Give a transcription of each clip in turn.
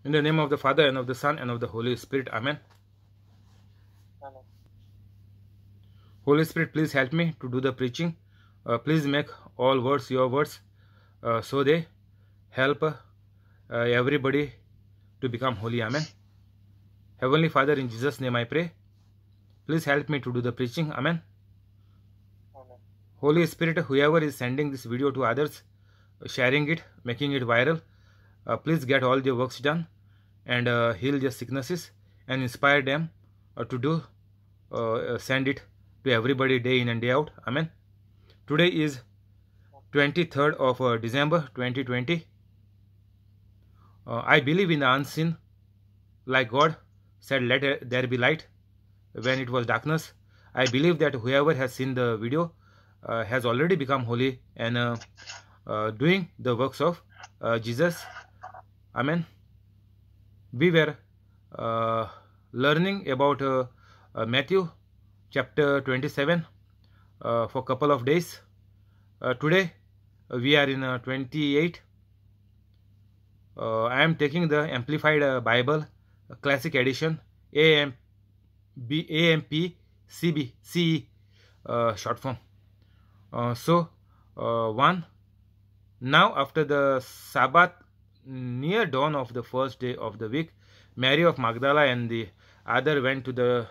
In the name of the Father, and of the Son, and of the Holy Spirit. Amen. Amen. Holy Spirit, please help me to do the preaching. Please make all words your words, so they help everybody to become holy. Amen. Heavenly Father, in Jesus' name I pray. Please help me to do the preaching. Amen. Amen. Holy Spirit, whoever is sending this video to others, sharing it, making it viral, please get all the works done and heal their sicknesses and inspire them to do send it to everybody day in and day out. Amen. Today is 23rd of December 2020. I believe in the unseen, like God said, let there be light when it was darkness. I believe that whoever has seen the video has already become holy and doing the works of Jesus. Amen. We were learning about Matthew chapter 27 for a couple of days. Today we are in 28. I am taking the Amplified Bible Classic Edition, AMP CB CE short form. One. Now after the Sabbath, near dawn of the first day of the week, Mary of Magdala and the other went to the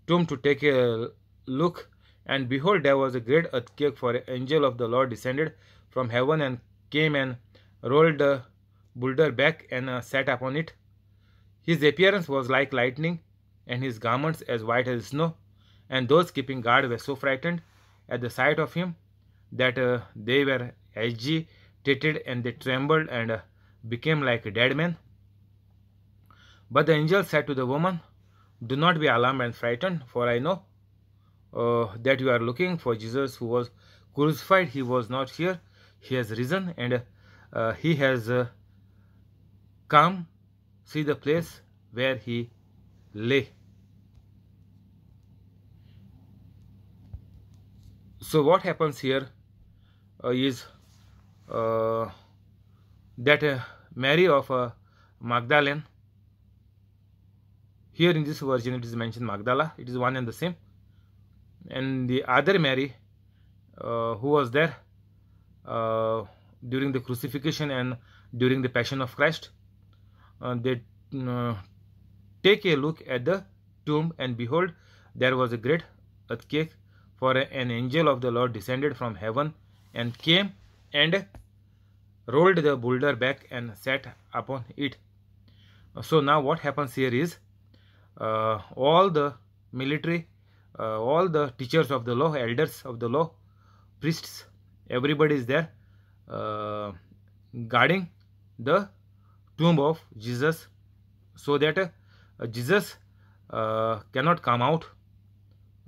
tomb to take a look, and behold, there was a great earthquake, for an angel of the Lord descended from heaven and came and rolled the boulder back and sat upon it. His appearance was like lightning, and his garments as white as snow. And those keeping guard were so frightened at the sight of him that they were agitated, and they trembled and became like dead men. But the angel said to the woman, "Do not be alarmed and frightened, for I know that you are looking for Jesus who was crucified. He was not here. He has risen, and he has come. See the place where he lay." So what happens here is that Mary of Magdalene, here in this version it is mentioned Magdala, it is one and the same, and the other Mary who was there during the crucifixion and during the passion of Christ, they take a look at the tomb, and behold, there was a great earthquake, for an angel of the Lord descended from heaven and came and rolled the boulder back and sat upon it. So now what happens here is all the military, all the teachers of the law, elders of the law, priests, everybody is there guarding the tomb of Jesus, so that Jesus cannot come out.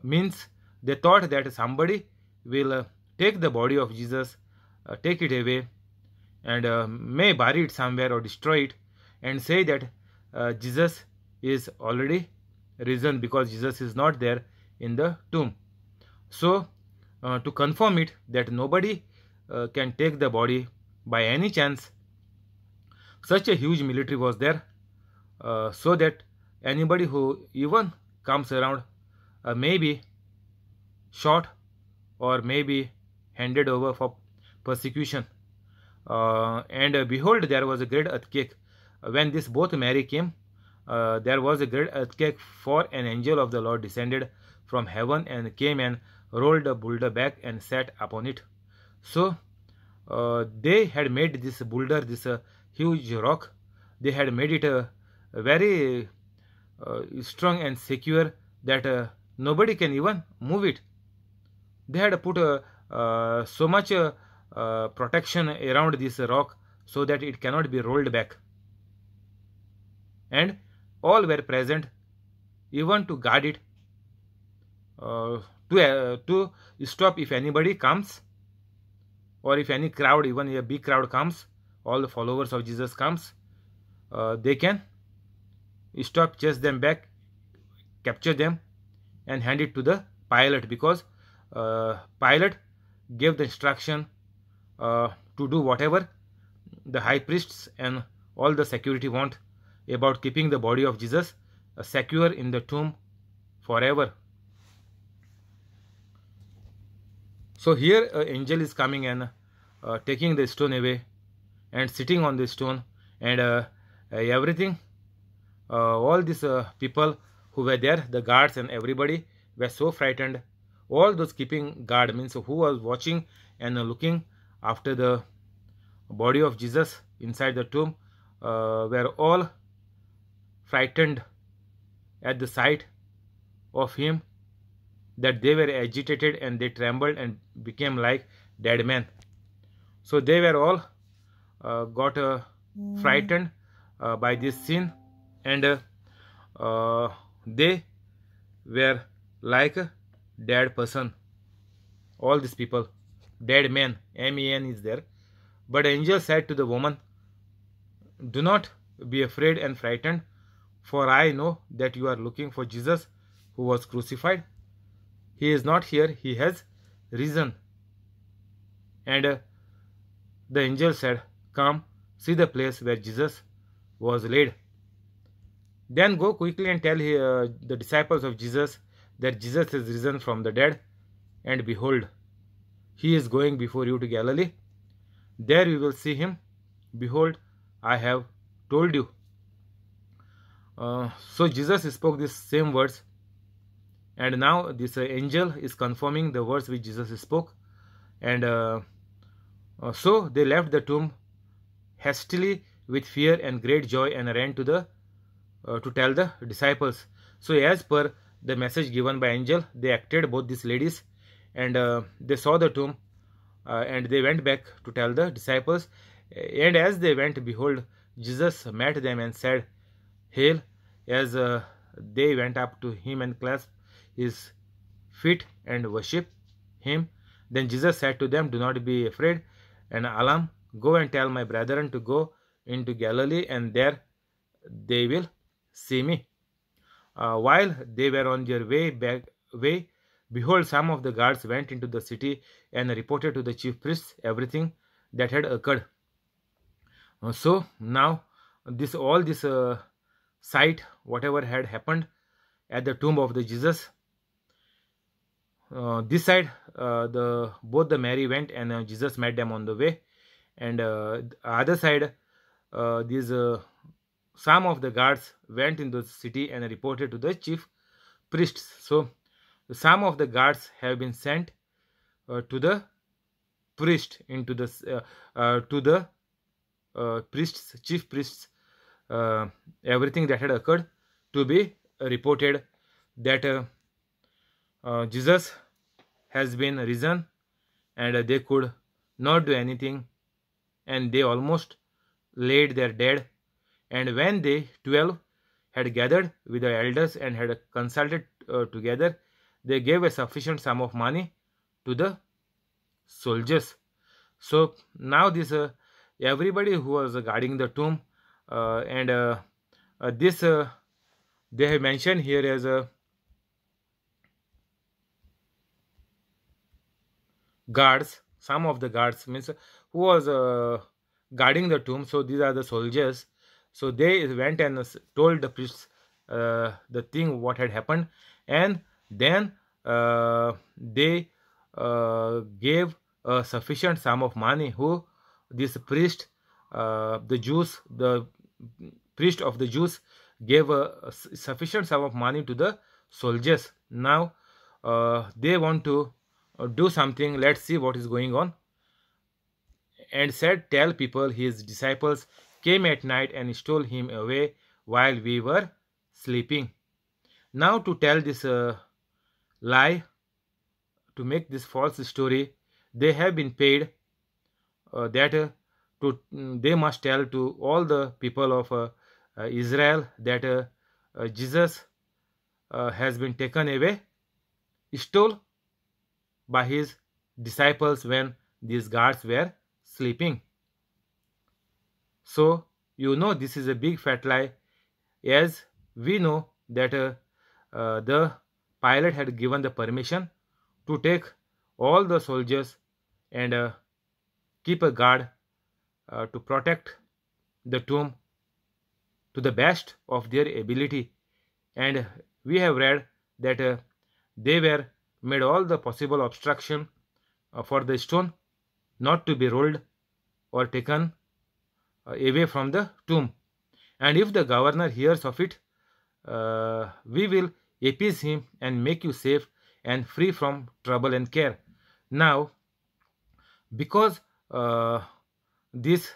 Means they thought that somebody will take the body of Jesus, take it away, and may bury it somewhere or destroy it, and say that Jesus is already risen, because Jesus is not there in the tomb. So to confirm it that nobody can take the body by any chance, such a huge military was there, so that anybody who even comes around may be shot or may be handed over for persecution. And behold, there was a great earthquake. When this both Mary came, there was a great earthquake, for an angel of the Lord descended from heaven and came and rolled the boulder back and sat upon it. So they had made this boulder, this huge rock, they had made it very strong and secure, that nobody can even move it. They had put so much protection around this rock, so that it cannot be rolled back. And all were present, even to guard it, to stop if anybody comes, or if any crowd, even a big crowd comes, all the followers of Jesus comes, they can stop, chase them back, capture them, and hand it to the Pilate, because Pilate gave the instruction to do whatever the high priests and all the security want, about keeping the body of Jesus secure in the tomb forever. So here an angel is coming and taking the stone away and sitting on the stone, and everything, all these people who were there, the guards and everybody, were so frightened. All those keeping guard, means who was watching and looking after the body of Jesus inside the tomb, were all frightened at the sight of him, that they were agitated and they trembled and became like dead men. So they were all got frightened by this scene, and they were like a dead person. All these people, dead men, men is there. But the angel said to the woman, "Do not be afraid and frightened, for I know that you are looking for Jesus who was crucified. He is not here, he has risen." And the angel said, "Come, see the place where Jesus was laid. Then go quickly and tell the disciples of Jesus that Jesus is risen from the dead, and behold, he is going before you to Galilee. There you will see him. Behold, I have told you." So Jesus spoke these same words, and now this angel is confirming the words which Jesus spoke. And so they left the tomb hastily with fear and great joy, and ran to tell the disciples. So as per the message given by angel, they acted, both these ladies, and they saw the tomb, and they went back to tell the disciples. And as they went, behold, Jesus met them and said, "Hail." As they went up to him and clasped his feet and worshipped him. Then Jesus said to them, "Do not be afraid and alarmed. Go and tell my brethren to go into Galilee, and there they will see me." While they were on their way, behold, some of the guards went into the city and reported to the chief priests everything that had occurred. So now all this sight, whatever had happened at the tomb of the Jesus, this side, both the Mary went, and Jesus met them on the way, and the other side, some of the guards went into the city and reported to the chief priests. So some of the guards have been sent to the priest, into the to the priests, chief priests, everything that had occurred, to be reported that Jesus has been risen, and they could not do anything, and they almost laid their dead. And when they 12 had gathered with the elders and had consulted together, they gave a sufficient sum of money to the soldiers. So now this everybody who was guarding the tomb, and this they have mentioned here as guards. Some of the guards, means who was guarding the tomb. So these are the soldiers. So they went and told the priests the thing what had happened, and then they gave a sufficient sum of money. Who? This priest, the Jews, the priest of the Jews, gave a sufficient sum of money to the soldiers. Now they want to do something. Let's see what is going on. And said, "Tell people his disciples came at night and stole him away while we were sleeping." Now to tell this lie, to make this false story, they have been paid that they must tell to all the people of Israel that Jesus has been taken away, stole by his disciples when these guards were sleeping. So you know this is a big fat lie, as we know that the Pilate had given the permission to take all the soldiers and keep a guard to protect the tomb, to the best of their ability. And we have read that they were made all the possible obstruction for the stone not to be rolled or taken away from the tomb. And if the governor hears of it, we will appease him and make you safe and free from trouble and care. Now, because this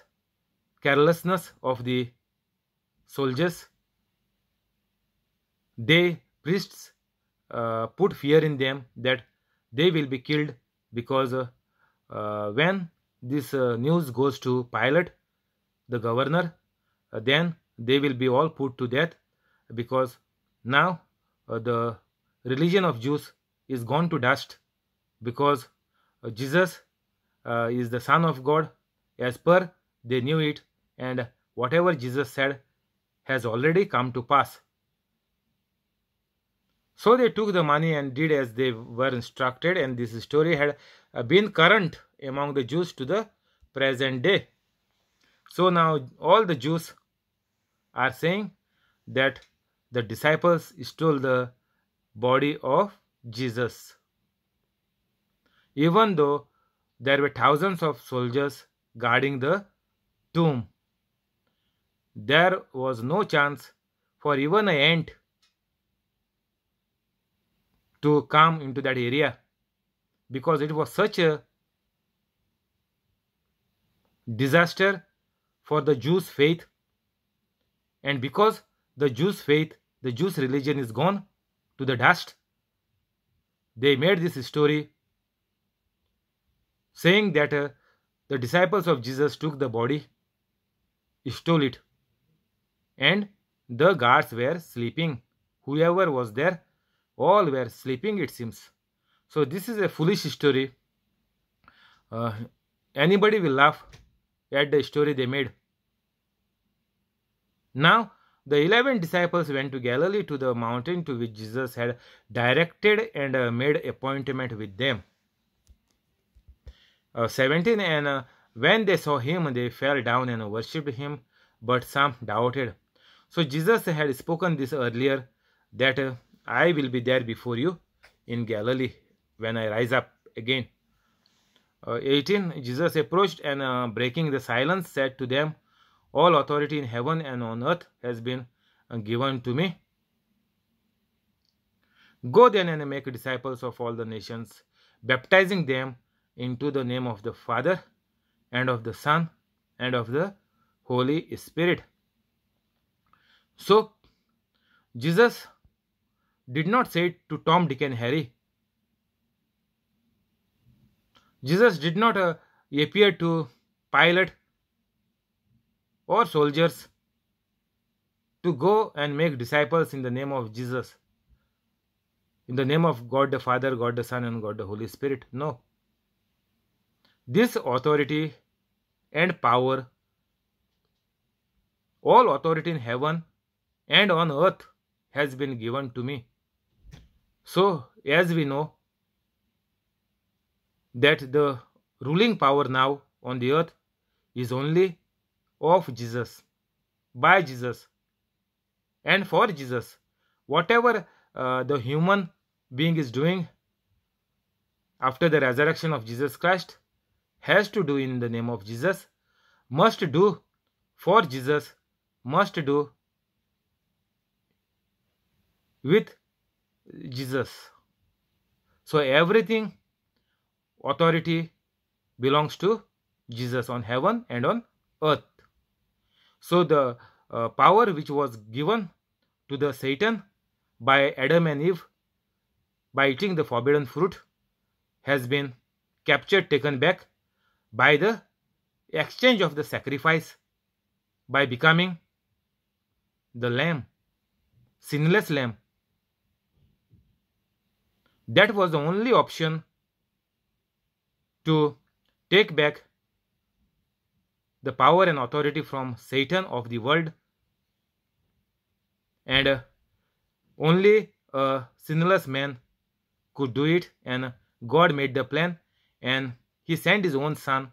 carelessness of the soldiers, priests put fear in them that they will be killed, because when this news goes to Pilate, the governor, then they will be all put to death, because now the religion of Jews is gone to dust, because Jesus is the Son of God as per they knew it, and whatever Jesus said has already come to pass. So they took the money and did as they were instructed, and this story had been current among the Jews to the present day. So now all the Jews are saying that the disciples stole the body of Jesus. Even though there were thousands of soldiers guarding the tomb, there was no chance for even an ant to come into that area, because it was such a disaster for the Jews' faith. And because the Jews' faith, the Jews' religion is gone to the dust, they made this story saying that the disciples of Jesus took the body, stole it, and the guards were sleeping. Whoever was there, all were sleeping, it seems. So this is a foolish story. Anybody will laugh at the story they made. Now the 11 disciples went to Galilee, to the mountain to which Jesus had directed, and made appointment with them. 17, and when they saw him, they fell down and worshipped him, but some doubted. So Jesus had spoken this earlier, that I will be there before you in Galilee when I rise up again. 18, Jesus approached and breaking the silence said to them, all authority in heaven and on earth has been given to me. Go then and make disciples of all the nations, baptizing them into the name of the Father and of the Son and of the Holy Spirit. So Jesus did not say it to Tom, Dick and Harry. Jesus did not appear to Pilate or soldiers to go and make disciples in the name of Jesus, in the name of God the Father, God the Son, and God the Holy Spirit. No. This authority and power, all authority in heaven and on earth, has been given to me. So, as we know that the ruling power now on the earth is only of Jesus, by Jesus, and for Jesus. Whatever the human being is doing after the resurrection of Jesus Christ has to do in the name of Jesus, must do for Jesus, must do with Jesus. So everything, authority belongs to Jesus on heaven and on earth. So the power which was given to the Satan by Adam and Eve by eating the forbidden fruit has been captured, taken back by the exchange of the sacrifice, by becoming the lamb, sinless lamb. That was the only option to take back the power and authority from Satan of the world, and only a sinless man could do it, and God made the plan, and he sent his own son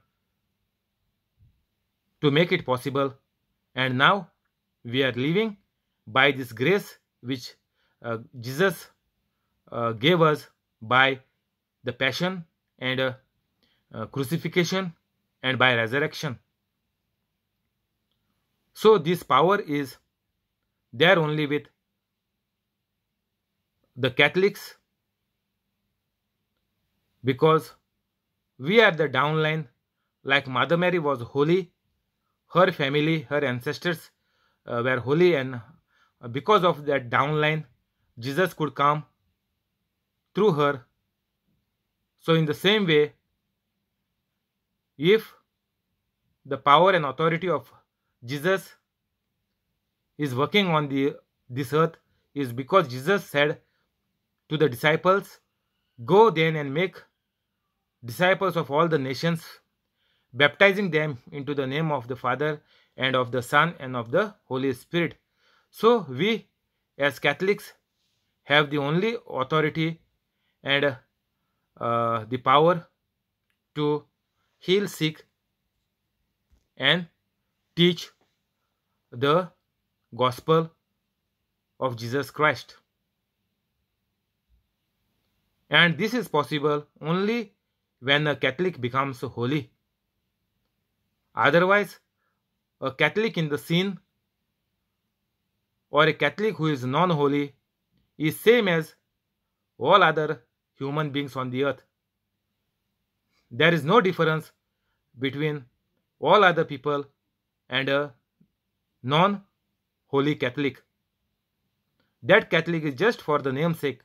to make it possible. And now we are living by this grace which Jesus gave us by the passion and crucifixion and by resurrection. So this power is there only with the Catholics, because we are the downline. Like Mother Mary was holy, her family, her ancestors were holy, and because of that downline, Jesus could come through her. So in the same way, if the power and authority of Jesus is working on this earth, is because Jesus said to the disciples, "Go then and make disciples of all the nations, baptizing them into the name of the Father and of the Son and of the Holy Spirit." So we as Catholics have the only authority and the power to heal sick and teach the gospel of Jesus Christ. And this is possible only when a Catholic becomes holy. Otherwise, a Catholic in the sin or a Catholic who is non-holy is same as all other human beings on the earth. There is no difference between all other people and a non-holy Catholic. That Catholic is just for the namesake.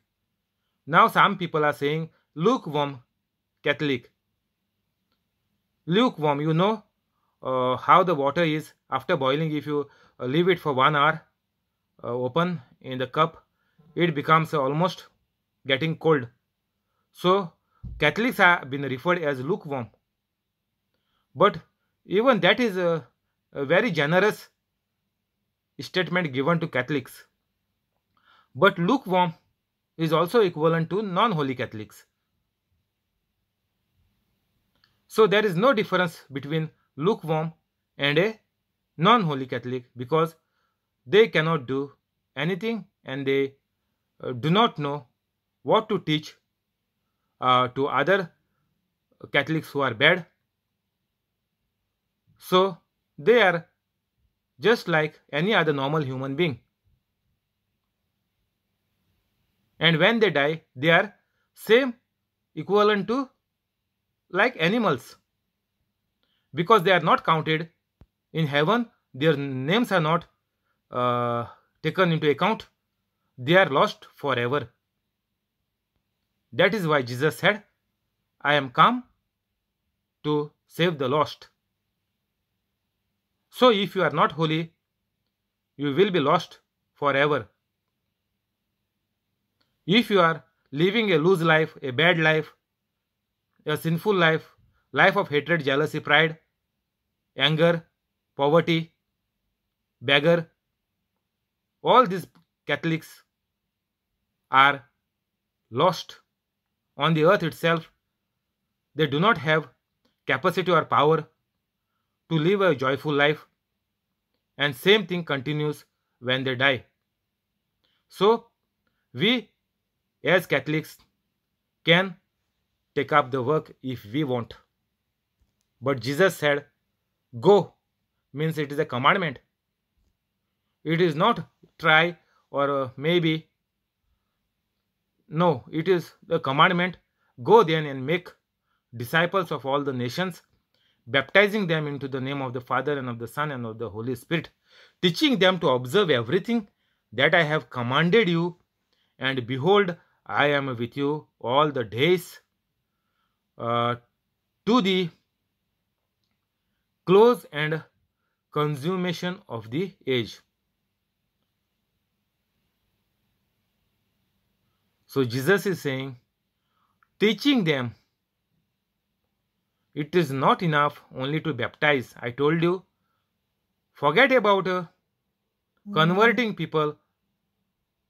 Now some people are saying lukewarm Catholic. Lukewarm, you know how the water is after boiling. If you leave it for 1 hour open in the cup, it becomes almost getting cold. So Catholics have been referred as lukewarm. But even that is a very generous statement given to Catholics. But lukewarm is also equivalent to non-holy Catholics. So there is no difference between lukewarm and a non-holy Catholic, because they cannot do anything and they do not know what to teach to other Catholics who are bad. So they are just like any other normal human being. And when they die, they are same equivalent to like animals, because they are not counted in heaven. Their names are not taken into account. They are lost forever. That is why Jesus said, "I am come to save the lost." So if you are not holy, you will be lost forever. If you are living a loose life, a bad life, a sinful life, life of hatred, jealousy, pride, anger, poverty, beggar, all these Catholics are lost on the earth itself. They do not have capacity or power to live a joyful life, and same thing continues when they die. So we as Catholics can take up the work if we want. But Jesus said, "Go," means it is a commandment. It is not try or maybe. No, it is the commandment. Go then and make disciples of all the nations, baptizing them into the name of the Father and of the Son and of the Holy Spirit, teaching them to observe everything that I have commanded you. And behold, I am with you all the days to the close and consummation of the age. So Jesus is saying, teaching them. It is not enough only to baptize. I told you, forget about converting people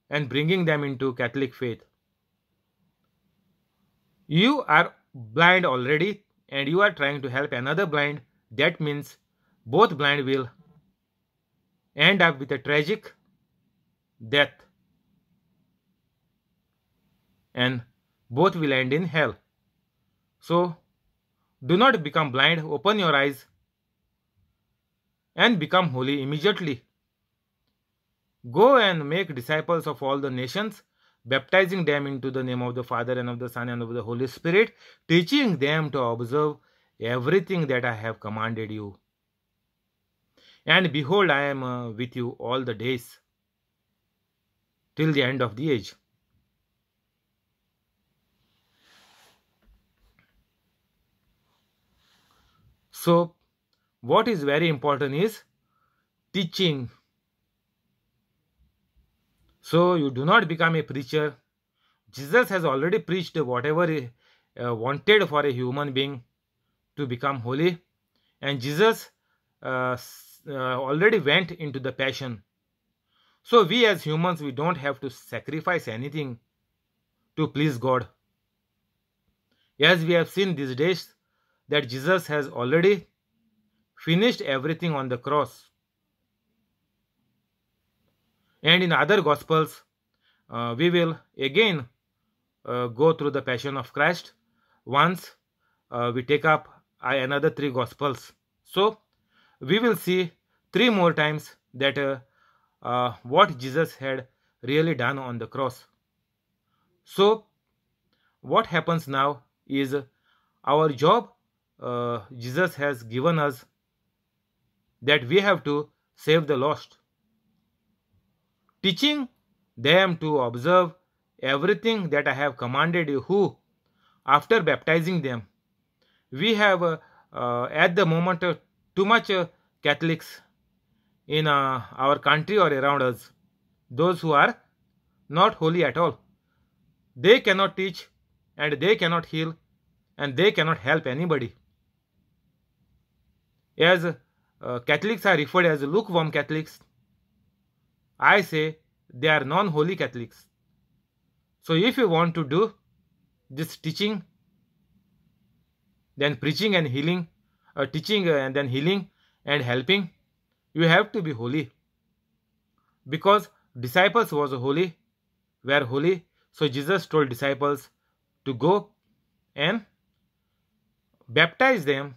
and bringing them into Catholic faith. You are blind already and you are trying to help another blind. That means both blind will end up with a tragic death, and both will end in hell. So, do not become blind, open your eyes and become holy immediately. Go and make disciples of all the nations, baptizing them into the name of the Father and of the Son and of the Holy Spirit, teaching them to observe everything that I have commanded you. And behold, I am with you all the days till the end of the age. So, what is very important is teaching. So, you do not become a preacher. Jesus has already preached whatever he wanted for a human being to become holy, and Jesus already went into the passion. So, we as humans, we don't have to sacrifice anything to please God. As we have seen these days, that Jesus has already finished everything on the cross. And in other Gospels, we will again go through the Passion of Christ once we take up another 3 Gospels. So, we will see 3 more times that what Jesus had really done on the cross. So, what happens now is our job Jesus has given us, that we have to save the lost, teaching them to observe everything that I have commanded you. Who, after baptizing them, we have at the moment too much Catholics in our country or around us, those who are not holy at all. They cannot teach, and they cannot heal, and they cannot help anybody. As Catholics are referred as lukewarm Catholics, I say they are non-holy Catholics. So if you want to do this teaching, then preaching and healing, teaching and then healing and helping, you have to be holy. Because disciples were holy. So Jesus told disciples to go and baptize them,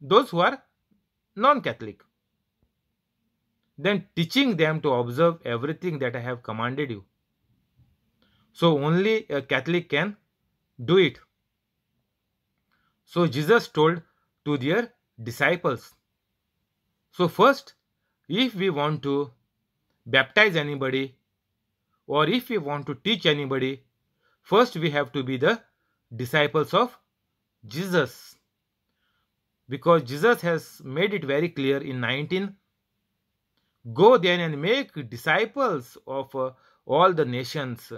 those who are non-Catholic. Then teaching them to observe everything that I have commanded you. So only a Catholic can do it. So Jesus told to their disciples. So first, if we want to baptize anybody, or if we want to teach anybody, first we have to be the disciples of Jesus. Because Jesus has made it very clear in 19, go then and make disciples of all the nations.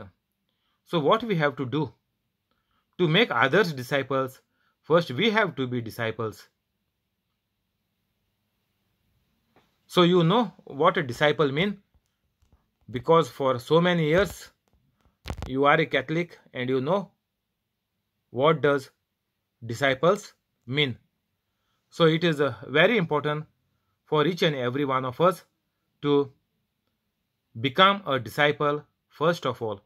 So what we have to do? To make others disciples, first we have to be disciples. So you know what a disciple means, because for so many years you are a Catholic and you know what does disciples mean. So it is very important for each and every one of us to become a disciple first of all.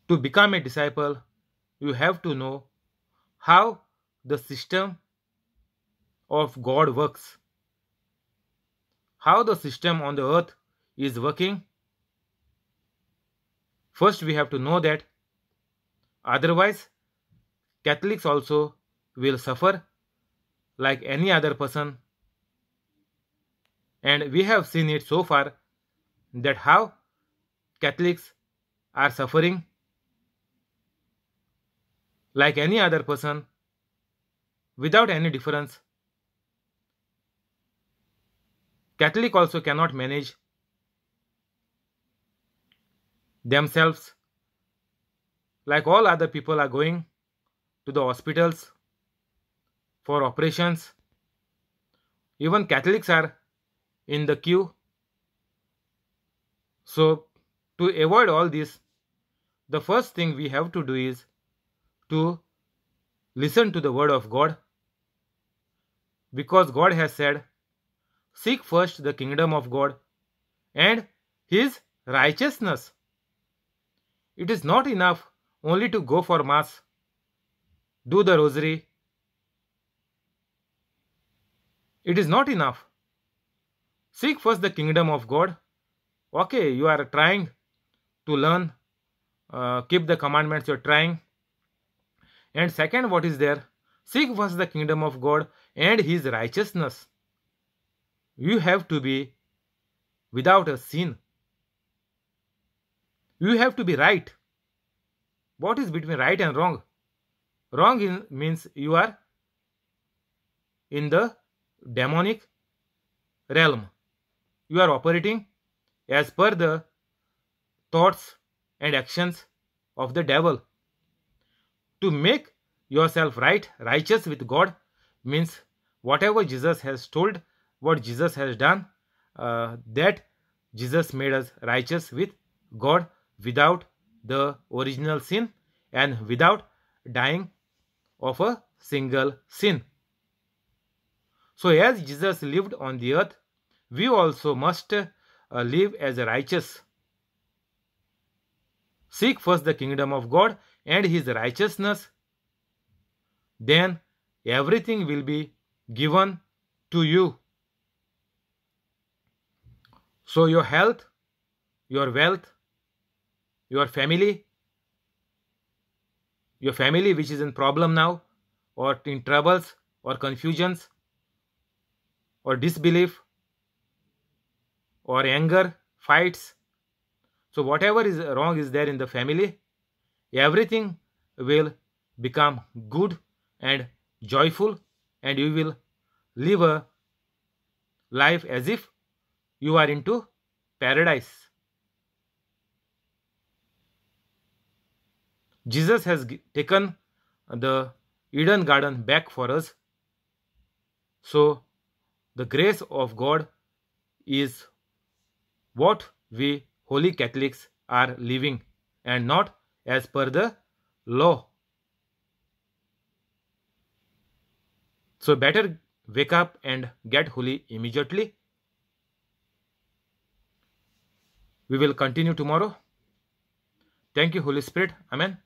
To become a disciple, you have to know how the system of God works, how the system on the earth is working. First we have to know that, otherwise Catholics also will suffer like any other person. And we have seen it so far, that how Catholics are suffering like any other person without any difference. Catholic also cannot manage themselves, like all other people are going to the hospitals for operations. Even Catholics are in the queue. So to avoid all this, the first thing we have to do is to listen to the word of God, because God has said, Seek first the kingdom of God and his righteousness. It is not enough only to go for mass, do the rosary. It is not enough. Seek first the kingdom of God. Okay, you are trying to learn, keep the commandments, you are trying. And second, what is there? Seek first the kingdom of God and his righteousness. You have to be without a sin. You have to be right. What is between right and wrong? Wrong means you are in the demonic realm. You are operating as per the thoughts and actions of the devil. To make yourself right, righteous with God, means whatever Jesus has told, what Jesus has done, that Jesus made us righteous with God without the original sin and without dying of a single sin. So as Jesus lived on the earth, we also must live as righteous. Seek first the kingdom of God and his righteousness. Then everything will be given to you. So your health, your wealth, your family which is in problem now, or in troubles, or confusions, or disbelief, or anger, fights. So whatever is wrong is there in the family, everything will become good and joyful, and you will live a life as if you are into paradise. Jesus has taken the Eden garden back for us. So the grace of God is what we Holy Catholics are living, and not as per the law. So better wake up and get holy immediately. We will continue tomorrow. Thank you, Holy Spirit. Amen.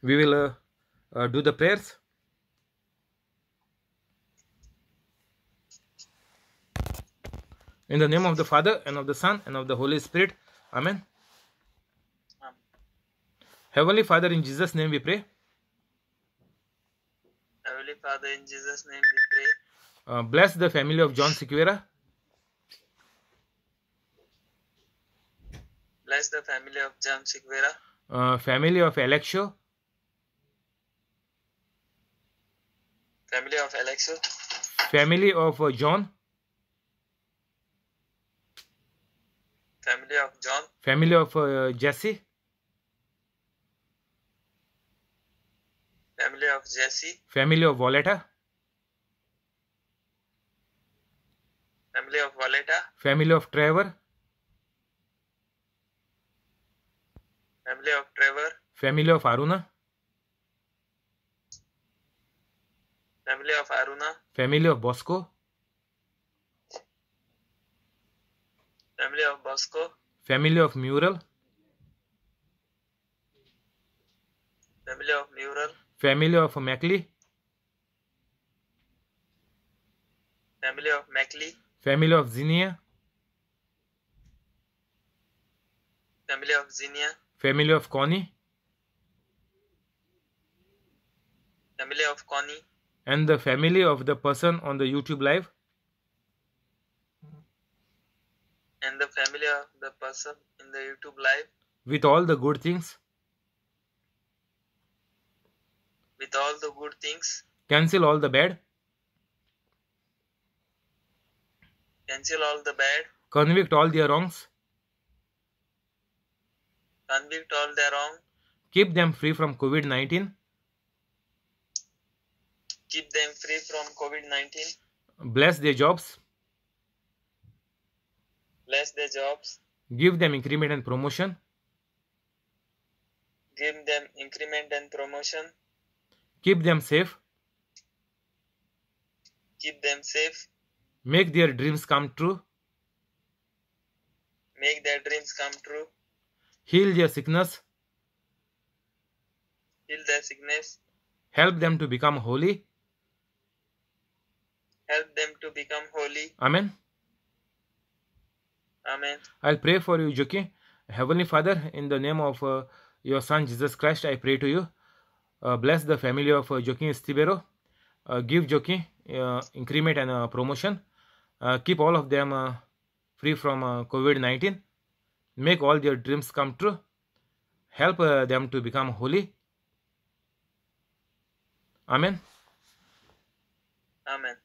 We will do the prayers. In the name of the Father, and of the Son, and of the Holy Spirit. Amen. Amen. Heavenly Father, in Jesus' name we pray. Heavenly Father, in Jesus' name we pray. Bless the family of John Sequeira. Bless the family of John Sequeira. Family of Alexio. Family of Alexio. Family of John. Family of John. Family of Jesse. Family of Jesse. Family of Violetta. Family of Violetta. Family of Trevor. Family of Trevor. Family of Aruna. Family of Aruna. Family of Bosco. Family of Bosco. Family of Mural. Family of Mural. Family of Mackley. Family of Mackley. Family of Zinnia. Family of Zinnia. Family of Connie. Family of Connie. And the family of the person on the YouTube live. And the family of the person in the YouTube live. With all the good things. With all the good things. Cancel all the bad. Cancel all the bad. Convict all their wrongs. Convict all their wrong. Keep them free from COVID-19. Keep them free from COVID-19. Bless their jobs. Bless their jobs. Give them increment and promotion. Give them increment and promotion. Keep them safe. Keep them safe. Make their dreams come true. Make their dreams come true. Heal their sickness. Heal their sickness. Help them to become holy. Help them to become holy. Amen. Amen. I'll pray for you, Joki. Heavenly Father, in the name of your Son Jesus Christ, I pray to you. Bless the family of Joaquin Estibero. Give Joaquin increment and promotion. Keep all of them free from COVID-19. Make all their dreams come true. Help them to become holy. Amen. Amen.